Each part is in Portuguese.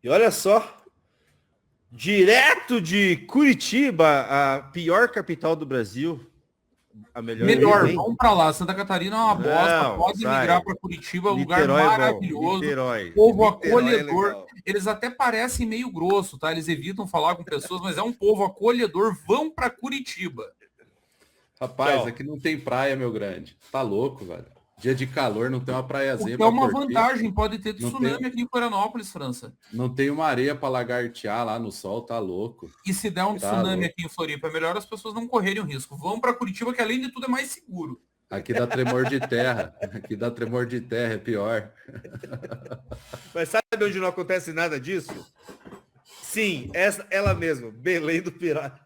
E olha só, direto de Curitiba, a pior capital do Brasil, a Melhor, hein? vamos para lá. Santa Catarina é uma bosta. Não, Pode migrar sai. para Curitiba, lugar Niterói é bom. maravilhoso. Niterói. Povo Niterói é acolhedor. legal. Eles até parecem meio grosso, tá? Eles evitam falar com pessoas, mas é um povo acolhedor. Vão para Curitiba. Rapaz, Tchau. aqui não tem praia, meu grande. Tá louco, velho. Dia de calor, não tem uma praiazinha É pra uma curtir. vantagem, pode ter Não tsunami tem- aqui em Florianópolis, França. Não tem uma areia pra lagartear lá no sol, tá louco. E se der um Tá tsunami louco. aqui em Floripa, é melhor as pessoas não correrem o risco. Vão para Curitiba, que além de tudo é mais seguro. Aqui dá tremor de terra. Aqui dá tremor de terra, é pior. Mas sabe onde não acontece nada disso? Sim, ela mesma, Belém do Pirá.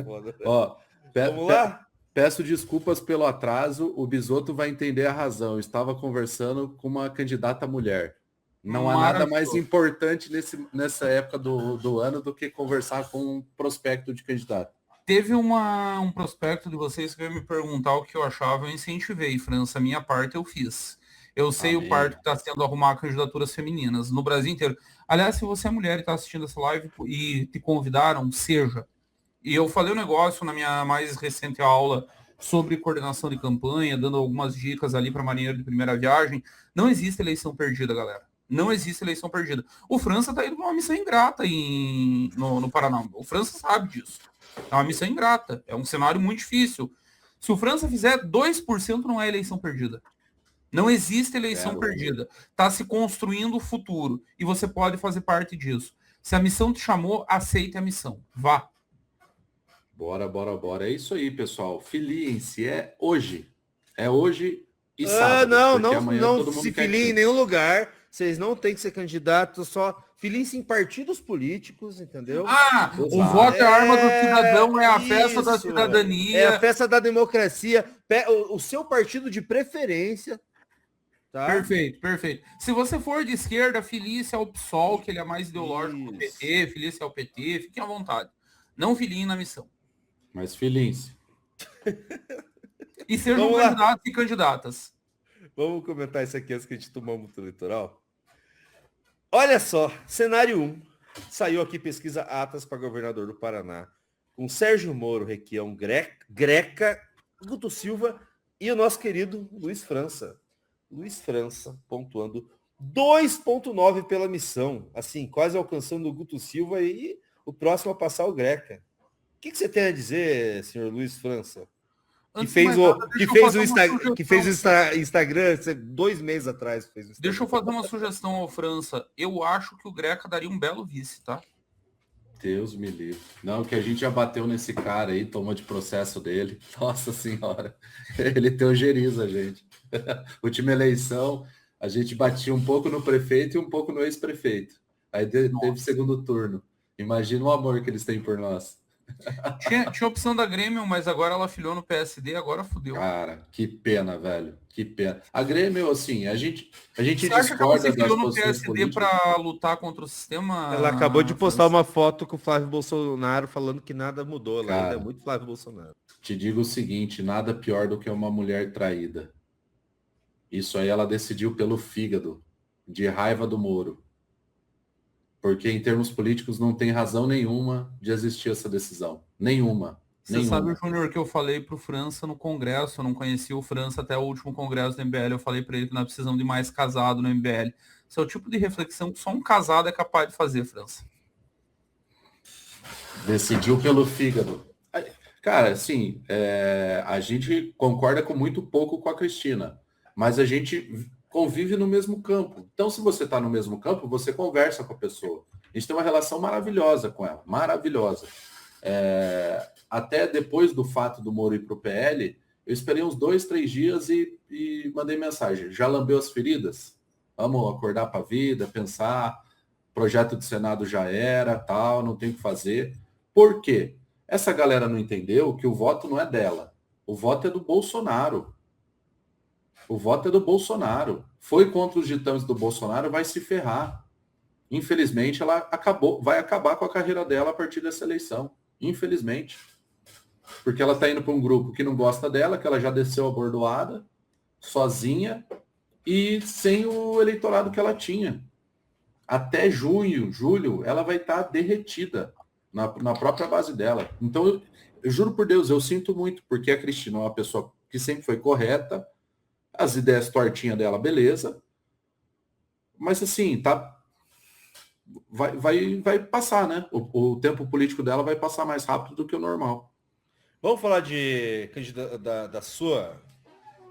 Foda. Ó, Vamos lá? peço desculpas pelo atraso, o Bisoto vai entender a razão. Eu estava conversando com uma candidata mulher. Não há nada mais importante nessa época do ano do que conversar com um prospecto de candidato. Teve um prospecto de vocês que veio me perguntar o que eu achava, eu incentivei, França. A minha parte eu fiz. Eu sei Amém. o parto que está sendo arrumar candidaturas femininas no Brasil inteiro. Aliás, se você é mulher e está assistindo essa live e te convidaram, seja. E eu falei um negócio na minha mais recente aula sobre coordenação de campanha, dando algumas dicas ali para marinheiro de primeira viagem. Não existe eleição perdida, galera. Não existe eleição perdida. O França está indo para uma missão ingrata no Paraná. O França sabe disso. É uma missão ingrata. É um cenário muito difícil. Se o França fizer 2%, não é eleição perdida. Não existe eleição perdida. Está se construindo o futuro. E você pode fazer parte disso. Se a missão te chamou, aceite a missão. Vá. Bora, bora, bora. É isso aí, pessoal. Filiem-se. É hoje. É hoje e sábado. Não se filiem em nenhum lugar. Vocês não têm que ser candidatos, só filiem-se em partidos políticos, entendeu? O voto é a arma do cidadão, é a festa da cidadania. É a festa da democracia. O seu partido de preferência. Tá? Perfeito, perfeito. Se você for de esquerda, filie-se ao PSOL, que ele é mais ideológico do PT, filie-se ao PT, fiquem à vontade. Não filiem na missão. Mas filiem-se. E sejam candidatos e candidatas. Vamos comentar isso aqui antes que a gente tomar multa eleitoral. Olha só, cenário 1. Saiu aqui pesquisa Atas para governador do Paraná. Com Sérgio Moro, Requião, Greca, Guto Silva e o nosso querido Luiz França. Luiz França pontuando 2,9 pela missão. Assim, quase alcançando o Guto Silva e o próximo a passar o Greca. O que você tem a dizer, senhor Luiz França? Que fez o Instagram 2 meses atrás. Deixa eu fazer uma sugestão ao França. Eu acho que o Greca daria um belo vice, tá? Deus me livre. Não, que a gente já bateu nesse cara aí, tomou de processo dele. Nossa senhora. Ele teogeriza, gente. Última eleição, a gente batia um pouco no prefeito e um pouco no ex-prefeito. Aí teve segundo turno. Imagina o amor que eles têm por nós. Tinha opção da Grêmio, mas agora ela filhou no PSD, agora fudeu. Cara, que pena, velho. Que pena. A Grêmio, assim, a gente Você acha que ela se filiou no PSD para lutar contra o sistema? Ela acabou de postar uma foto com o Flávio Bolsonaro falando que nada mudou. Ela ainda é muito Flávio Bolsonaro. Te digo o seguinte, nada pior do que uma mulher traída. Isso aí ela decidiu pelo fígado, de raiva do Moro. Porque em termos políticos não tem razão nenhuma de existir essa decisão. Nenhuma. Você sabe, Júnior, que eu falei pro França no Congresso, eu não conhecia o França até o último Congresso do MBL, eu falei para ele que nós precisamos de mais casado no MBL. Esse é o tipo de reflexão que só um casado é capaz de fazer, França. Decidiu pelo fígado. Cara, assim, a gente concorda com muito pouco com a Cristina, mas a gente convive no mesmo campo. Então, se você está no mesmo campo, você conversa com a pessoa. A gente tem uma relação maravilhosa com ela, maravilhosa. Até depois do fato do Moro ir para o PL, eu esperei uns 2, 3 dias e mandei mensagem. Já lambeu as feridas? Vamos acordar para a vida, pensar. Projeto de Senado já era, tal, não tem o que fazer. Por quê? Essa galera não entendeu que o voto não é dela. O voto é do Bolsonaro. O voto é do Bolsonaro. Foi contra os ditames do Bolsonaro, vai se ferrar. Infelizmente, ela vai acabar com a carreira dela a partir dessa eleição. Infelizmente. Porque ela está indo para um grupo que não gosta dela, que ela já desceu a bordoada, sozinha, e sem o eleitorado que ela tinha. até junho, julho, ela vai estar derretida na própria base dela. Então, eu juro por Deus, eu sinto muito, porque a Cristina é uma pessoa que sempre foi correta, as ideias tortinhas dela, beleza, mas assim, vai passar, né? O tempo político dela vai passar mais rápido do que o normal. Vamos falar da sua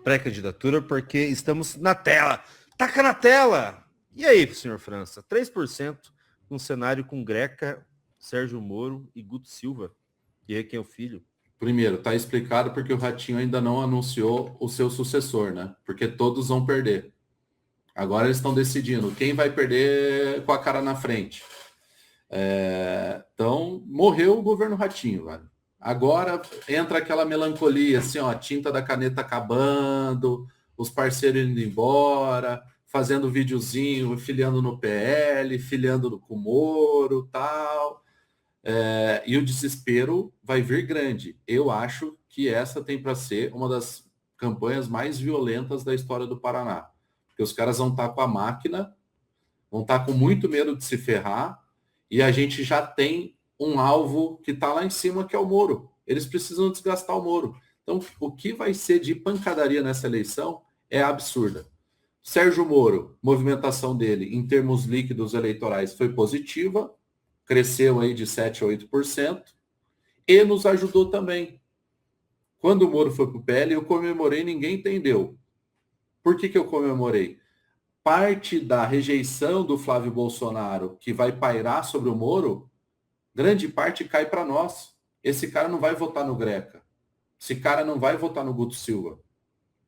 pré-candidatura, porque estamos na tela. Taca na tela! E aí, senhor França? 3%, um cenário com Greca, Sérgio Moro e Guto Silva, que é quem é o filho. Primeiro, tá explicado porque o Ratinho ainda não anunciou o seu sucessor, né? Porque todos vão perder. Agora eles estão decidindo quem vai perder com a cara na frente. Então, morreu o governo Ratinho, velho. Agora entra aquela melancolia, assim, ó, a tinta da caneta acabando, os parceiros indo embora, fazendo videozinho, filiando no PL, filiando com o Moro, tal. E o desespero vai vir grande. Eu acho que essa tem para ser uma das campanhas mais violentas da história do Paraná. Porque os caras vão estar com a máquina, vão estar com muito medo de se ferrar, e a gente já tem um alvo que está lá em cima, que é o Moro. Eles precisam desgastar o Moro. Então, o que vai ser de pancadaria nessa eleição é absurda. Sérgio Moro, movimentação dele em termos líquidos eleitorais foi positiva, cresceu aí de 7% a 8%, e nos ajudou também. Quando o Moro foi para o PL, eu comemorei, ninguém entendeu. Por que eu comemorei? Parte da rejeição do Flávio Bolsonaro, que vai pairar sobre o Moro, grande parte cai para nós. Esse cara não vai votar no Greca. Esse cara não vai votar no Guto Silva.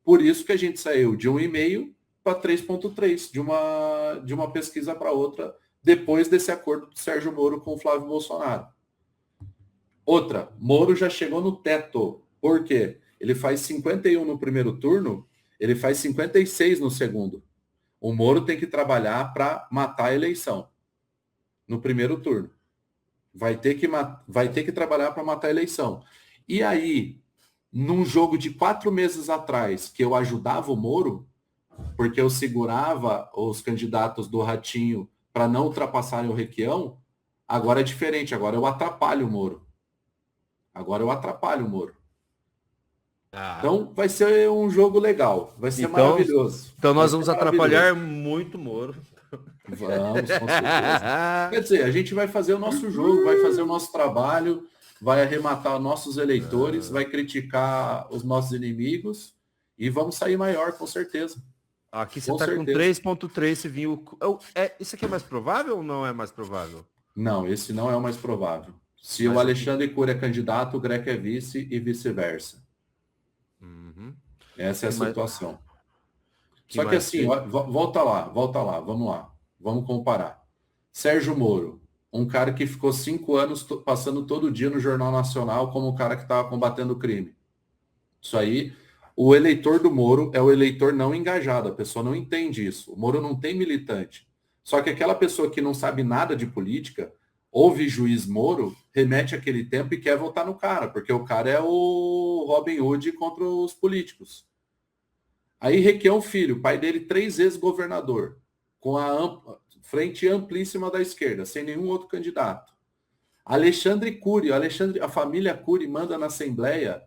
Por isso que a gente saiu de 1,5 para 3,3, de uma pesquisa para outra, depois desse acordo do Sérgio Moro com o Flávio Bolsonaro. Outra, Moro já chegou no teto. Por quê? Ele faz 51 no primeiro turno, ele faz 56 no segundo. O Moro tem que trabalhar para matar a eleição no primeiro turno. Vai ter que trabalhar para matar a eleição. E aí, num jogo de 4 meses atrás, que eu ajudava o Moro, porque eu segurava os candidatos do Ratinho para não ultrapassarem o Requião, agora é diferente. Agora eu atrapalho o Moro. Então vai ser um jogo legal. Vai ser maravilhoso. Então nós vamos atrapalhar muito o Moro. Vamos, com certeza. Quer dizer, a gente vai fazer o nosso jogo, vai fazer o nosso trabalho, vai arrematar nossos eleitores, vai criticar os nossos inimigos e vamos sair maior, com certeza. Aqui você está com 3,3, se vir o... Isso aqui é mais provável ou não é mais provável? Não, esse não é o mais provável. Se o Alexandre Cury é candidato, o Greca é vice e vice-versa. Uhum. Essa é a situação. Só que assim, volta lá, vamos lá. Vamos comparar. Sérgio Moro, um cara que ficou 5 anos passando todo dia no Jornal Nacional como o cara que estava combatendo o crime. Isso aí, o eleitor do Moro é o eleitor não engajado, a pessoa não entende isso. O Moro não tem militante. Só que aquela pessoa que não sabe nada de política, ouve juiz Moro, remete aquele tempo e quer votar no cara, porque o cara é o Robin Hood contra os políticos. Aí Requião Filho, pai dele 3 vezes governador, com a frente amplíssima da esquerda, sem nenhum outro candidato. Alexandre Cury, a família Cury manda na Assembleia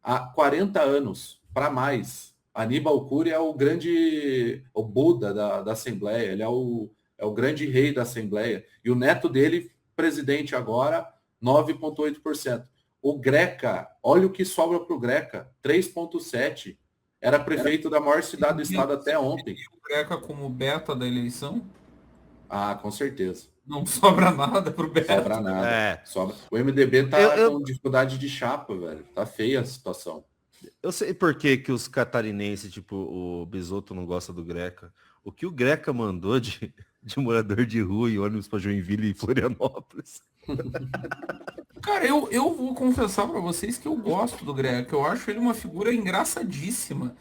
há 40 anos, para mais. Aníbal Cury é o Buda da Assembleia, ele é o grande rei da Assembleia. E o neto dele, presidente agora, 9,8%. O Greca, olha o que sobra para o Greca, 3,7%. Era prefeito da maior cidade do estado até ontem. E o Greca como beta da eleição? Ah, com certeza. Não sobra nada pro Beto. Sobra nada. Sobra. O MDB tá com dificuldade de chapa, velho. Tá feia a situação. Eu sei por que os catarinenses, tipo o Bisotto, não gosta do Greca. O que o Greca mandou de morador de rua e ônibus para Joinville e Florianópolis. Cara, eu vou confessar para vocês que eu gosto do Greca. Eu acho ele uma figura engraçadíssima.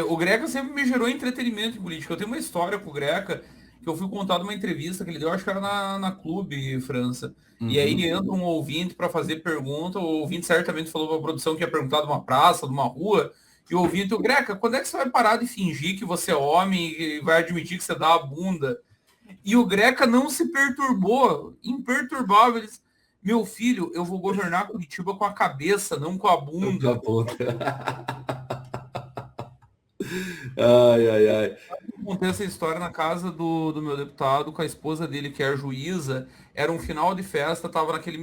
O Greca sempre me gerou entretenimento em política. Eu tenho uma história com o Greca que eu fui contar numa entrevista que ele deu, acho que era na Clube França. Uhum. E aí entra um ouvinte para fazer pergunta. O ouvinte certamente falou para a produção que ia perguntar de uma praça, de uma rua. E o ouvinte, o Greca, quando é que você vai parar de fingir que você é homem e vai admitir que você dá a bunda? E o Greca não se perturbou, imperturbável. Ele disse, meu filho, eu vou governar Curitiba com a cabeça, não com a bunda. Ai, ai, ai. Eu contei essa história na casa do meu deputado com a esposa dele, que é a juíza. Era um final de festa, tava naquele.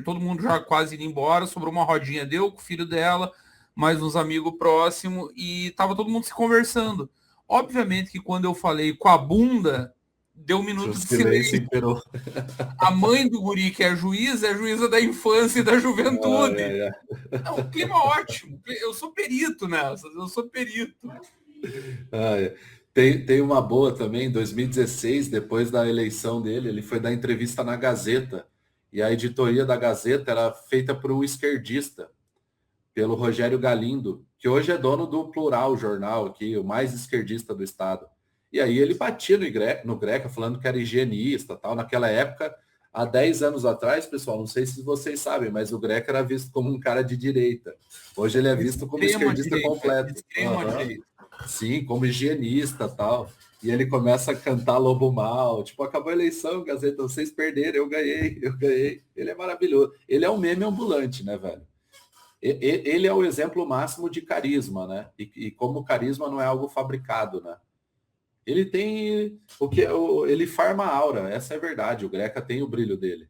Todo mundo já quase indo embora, sobrou uma rodinha, deu com o filho dela, mais uns amigos próximos, e tava todo mundo se conversando. Obviamente que quando eu falei com a bunda, deu um O minuto de silêncio silêncio. imperou. A mãe do guri, que é a juíza da infância e da Ai, juventude. ai, ai. É um clima ótimo. Eu sou perito nessas, eu sou perito. Ai, tem uma boa também, em 2016, depois da eleição dele, ele foi dar entrevista na Gazeta. E a editoria da Gazeta era feita por um esquerdista, pelo Rogério Galindo, que hoje é dono do Plural Jornal aqui, o mais esquerdista do estado. E aí ele batia no Greca, falando que era higienista, tal. Naquela época, há 10 anos atrás, pessoal, não sei se vocês sabem, mas o Greca era visto como um cara de direita. Hoje ele é visto como esquerdista completo. Extrema direita. Sim, como higienista, tal. E ele começa a cantar Lobo Mal, tipo, acabou a eleição, Gazeta, vocês perderam, eu ganhei. Ele é maravilhoso. Ele é um meme ambulante, né, velho? Ele é o exemplo máximo de carisma, né? E como carisma não é algo fabricado, né? Ele tem ele farma a aura, essa é a verdade. O Greca tem o brilho dele.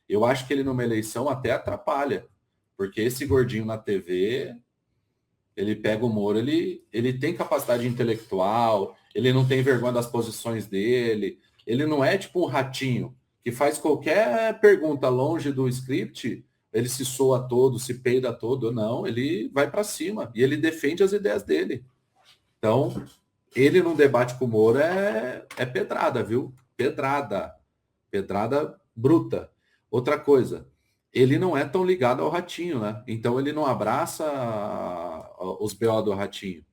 Eu acho que ele numa eleição até atrapalha, porque esse gordinho na TV, ele pega o Moro, ele tem capacidade intelectual, ele não tem vergonha das posições dele, ele não é tipo um ratinho que faz qualquer pergunta longe do script, ele se soa todo, se peida todo, não, ele vai para cima e ele defende as ideias dele. Então, ele num debate com o Moro é pedrada, viu? Pedrada bruta. Outra coisa, ele não é tão ligado ao Ratinho, né? Então ele não abraça os BO do Ratinho.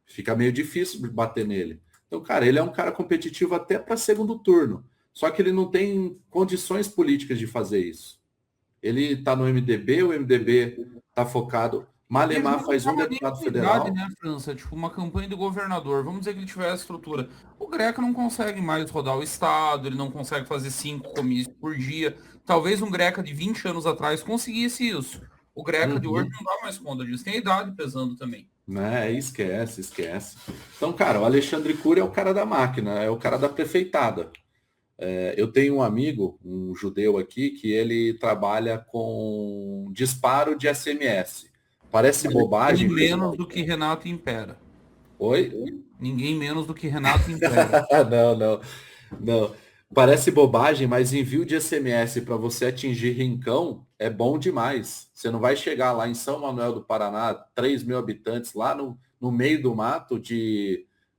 Fica meio difícil bater nele. Então, cara, ele é um cara competitivo até para segundo turno. Só que ele não tem condições políticas de fazer isso. Ele está no MDB, o MDB está focado. Malemar faz um deputado federal. Né, França? Tipo, uma campanha do governador. Vamos dizer que ele tiver a estrutura. O Greca não consegue mais rodar o estado, ele não consegue fazer 5 comícios por dia. Talvez um Greca de 20 anos atrás conseguisse isso. O Greca de hoje não dá mais conta disso. Tem a idade pesando também. Né, esquece. Então, cara, o Alexandre Cury é o cara da máquina, é o cara da prefeitada. Eu tenho um amigo, um judeu aqui, que ele trabalha com disparo de SMS. Parece bobagem. Ninguém menos do que Renato Impera. Oi? Ninguém menos do que Renato Impera. Não. Parece bobagem, mas envio de SMS para você atingir Rincão é bom demais. Você não vai chegar lá em São Manuel do Paraná, 3.000 habitantes, lá no meio do mato,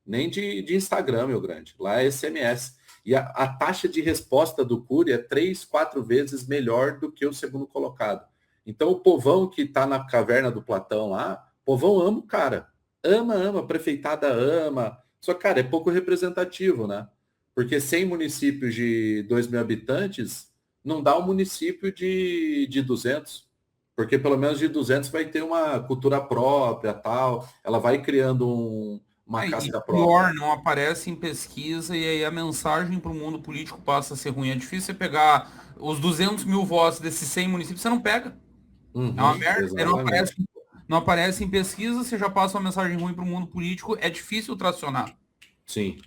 nem de Instagram, meu grande. Lá é SMS. E a taxa de resposta do Cury é 3, 4 vezes melhor do que o segundo colocado. Então o povão que está na caverna do Platão lá, o povão ama o cara. Ama, a prefeitada ama. Só que, cara, é pouco representativo, né? Porque 100 municípios de 2.000 habitantes não dá um município de 200. Porque pelo menos de 200 vai ter uma cultura própria, tal. Ela vai criando uma casca própria. Pior, não aparece em pesquisa e aí a mensagem para o mundo político passa a ser ruim. É difícil você pegar os 200 mil votos desses 100 municípios, você não pega. É uma merda. Não aparece em pesquisa, você já passa uma mensagem ruim para o mundo político, é difícil tracionar. Sim.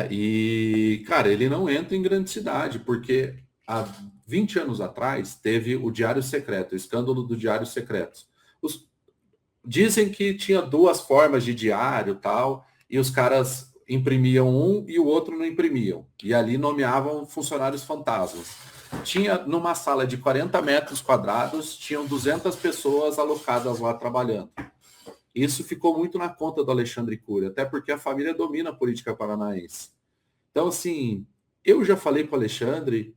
E, cara, ele não entra em grande cidade, porque há 20 anos atrás teve o Diário Secreto, o escândalo do Diário Secreto. Dizem que tinha 2 formas de diário tal, e os caras imprimiam um e o outro não imprimiam. E ali nomeavam funcionários fantasmas. Tinha, numa sala de 40 metros quadrados, tinham 200 pessoas alocadas lá trabalhando. Isso ficou muito na conta do Alexandre Cury, até porque a família domina a política paranaense. Então, assim, eu já falei para o Alexandre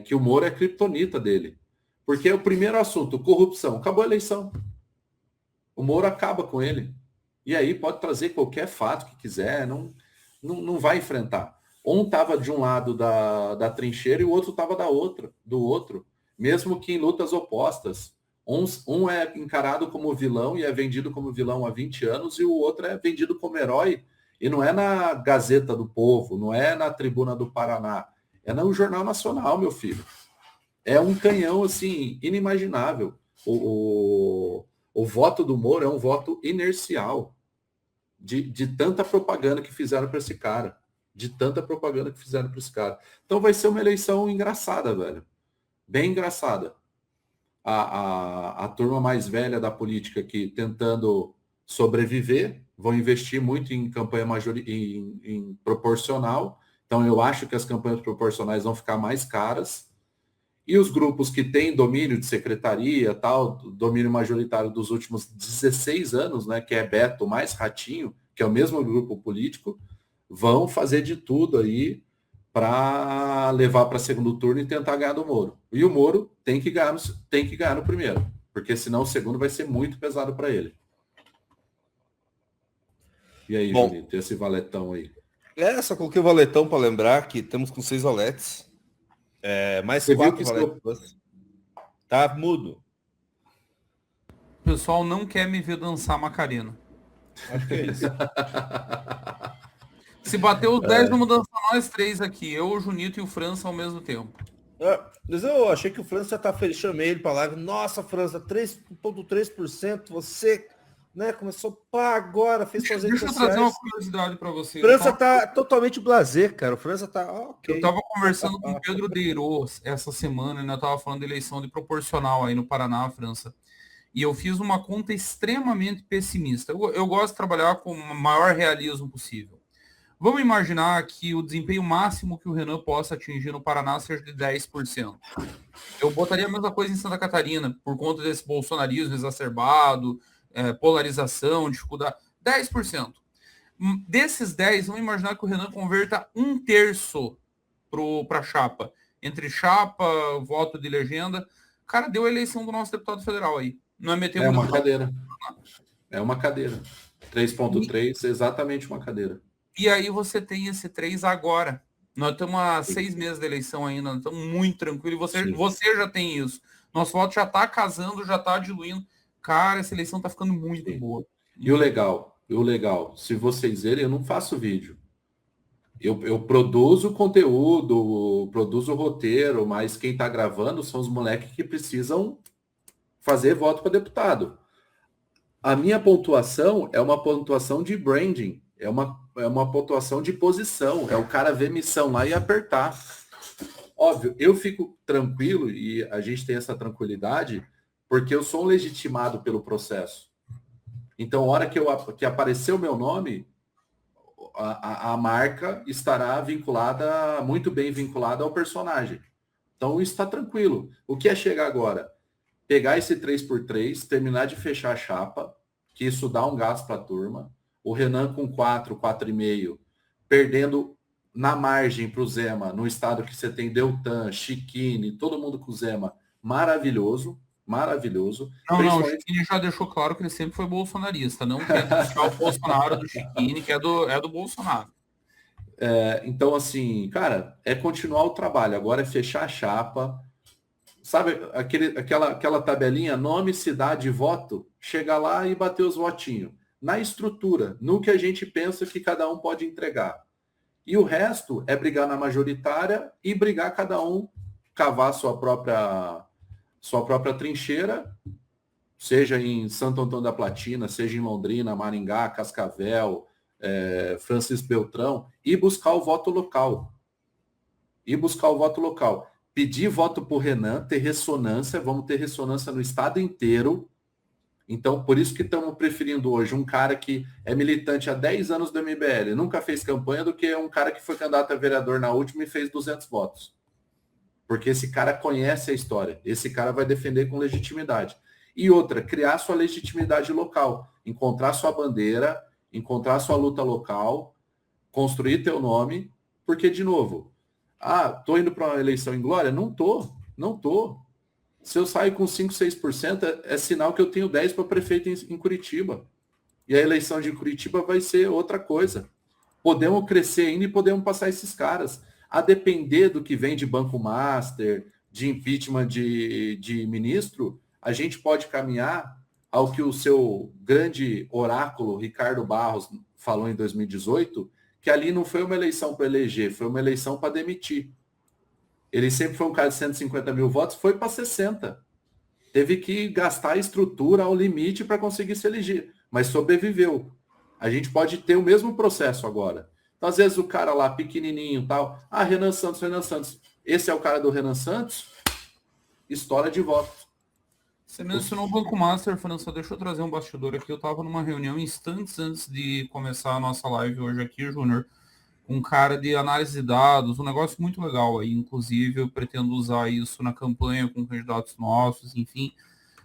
que o Moro é a criptonita dele. Porque é o primeiro assunto, corrupção. Acabou a eleição. O Moro acaba com ele. E aí pode trazer qualquer fato que quiser, não vai enfrentar. Um estava de um lado da trincheira e o outro estava do outro. Mesmo que em lutas opostas. Um é encarado como vilão e é vendido como vilão há 20 anos e o outro é vendido como herói E não é na Gazeta do Povo, não é na Tribuna do Paraná, é no Jornal Nacional, meu filho. É um canhão, assim, inimaginável. O voto do Moro é um voto inercial de tanta propaganda que fizeram para esse cara. De tanta propaganda que fizeram para esse cara. Então vai ser uma eleição engraçada, velho. Bem engraçada. A turma mais velha da política aqui tentando sobreviver, vão investir muito em campanha em proporcional. Então eu acho que as campanhas proporcionais vão ficar mais caras. E os grupos que têm domínio de secretaria, tal, domínio majoritário dos últimos 16 anos, né, que é Beto mais Ratinho, que é o mesmo grupo político, vão fazer de tudo aí para levar para segundo turno e tentar ganhar do Moro. E o Moro tem que ganhar no primeiro, porque senão o segundo vai ser muito pesado para ele. E aí, Bom, Julito, esse valetão aí? Só coloquei o valetão para lembrar que estamos com 6 valetes. Mais Você viu 4 que valetes plus. Tá mudo. O pessoal não quer me ver dançar Macarena. Acho que é isso. Se bater os 10, vamos dançar nós 3 aqui. Eu, o Junito e o França ao mesmo tempo. Mas eu achei que o França tá feliz. Chamei ele para lá. Nossa, França, 3,3%. Você, né, começou pá agora, fez suas redes Deixa eu sociais. trazer uma curiosidade para você. França tá totalmente blasé, cara. O França tá ok. Eu estava conversando com o Pedro Deirô essa semana, e nós estava falando de eleição de proporcional aí no Paraná, França. E eu fiz uma conta extremamente pessimista. Eu gosto de trabalhar com o maior realismo possível. Vamos imaginar que o desempenho máximo que o Renan possa atingir no Paraná seja de 10%. Eu botaria a mesma coisa em Santa Catarina, por conta desse bolsonarismo exacerbado, polarização, dificuldade. 10%. Desses 10, vamos imaginar que o Renan converta 1/3 para a chapa. Entre chapa, voto de legenda. Cara, deu a eleição do nosso deputado federal aí. Não é meter É uma muito... cadeira. É uma cadeira. 3,3, exatamente uma cadeira. E aí você tem esse 3 agora. Nós estamos há 6 meses da eleição ainda, nós estamos muito tranquilos. Você já tem isso. Nosso voto já está casando, já está diluindo. Cara, essa eleição está ficando muito boa. E o legal, se vocês verem, eu não faço vídeo. Eu produzo conteúdo, produzo roteiro, mas quem está gravando são os moleques que precisam fazer voto para deputado. A minha pontuação é uma pontuação de branding, é uma pontuação de posição, é o cara ver missão lá e apertar. Óbvio, eu fico tranquilo e a gente tem essa tranquilidade porque eu sou um legitimado pelo processo. Então, a hora que aparecer o meu nome, a marca estará vinculada, muito bem vinculada ao personagem. Então, isso está tranquilo. O que é chegar agora? Pegar esse 3x3, terminar de fechar a chapa, que isso dá um gasto para a turma. O Renan com 4, 4,5, perdendo na margem para o Zema, no estado que você tem Deltan, Chiquini, todo mundo com o Zema, maravilhoso. Maravilhoso. Não, o Chiquini já deixou claro que ele sempre foi bolsonarista. Não quer puxar o Bolsonaro do Chiquini, que é do Bolsonaro. Então, assim, cara, é continuar o trabalho. Agora é fechar a chapa. Sabe, aquela tabelinha, nome, cidade, voto, chega lá e bater os votinhos. Na estrutura, no que a gente pensa que cada um pode entregar. E o resto é brigar na majoritária e brigar cada um, cavar sua própria trincheira, seja em Santo Antônio da Platina, seja em Londrina, Maringá, Cascavel, Francisco Beltrão, e buscar o voto local. Pedir voto para o Renan, ter ressonância, vamos ter ressonância no estado inteiro. Então, por isso que estamos preferindo hoje um cara que é militante há 10 anos do MBL, nunca fez campanha, do que um cara que foi candidato a vereador na última e fez 200 votos. Porque esse cara conhece a história. Esse cara vai defender com legitimidade. E outra, criar sua legitimidade local. Encontrar sua bandeira, encontrar sua luta local, construir teu nome. Porque, de novo, tô indo para uma eleição em glória? Não tô. Se eu saio com 5, 6%, é sinal que eu tenho 10 para prefeito em Curitiba. E a eleição de Curitiba vai ser outra coisa. Podemos crescer ainda e podemos passar esses caras. A depender do que vem de Banco Master, de impeachment de ministro, a gente pode caminhar ao que o seu grande oráculo, Ricardo Barros, falou em 2018, que ali não foi uma eleição para eleger, foi uma eleição para demitir. Ele sempre foi um cara de 150 mil votos, foi para 60. Teve que gastar a estrutura ao limite para conseguir se eleger, mas sobreviveu. A gente pode ter o mesmo processo agora. Então, às vezes, o cara lá, pequenininho tal, Renan Santos. Esse é o cara do Renan Santos, história de votos. Você mencionou o Banco Master, França, deixa eu trazer um bastidor aqui. Eu estava numa reunião instantes antes de começar a nossa live hoje aqui, Júnior, com um cara de análise de dados, um negócio muito legal aí, inclusive eu pretendo usar isso na campanha com candidatos nossos, enfim.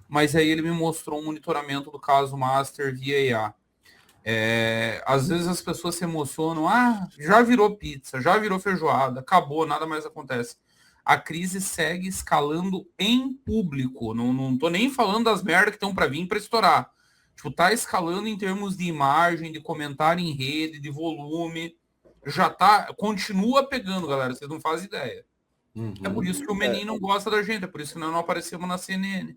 Mas aí ele me mostrou um monitoramento do caso Master via IA. Às vezes as pessoas se emocionam, já virou pizza, já virou feijoada, acabou, nada mais acontece. A crise segue escalando em público, não tô nem falando das merdas que estão para vir para estourar. Tipo, tá escalando em termos de imagem, de comentário em rede, de volume, continua pegando, galera, vocês não fazem ideia. Uhum. É por isso que o Menin não gosta da gente, é por isso que nós não aparecemos na CNN.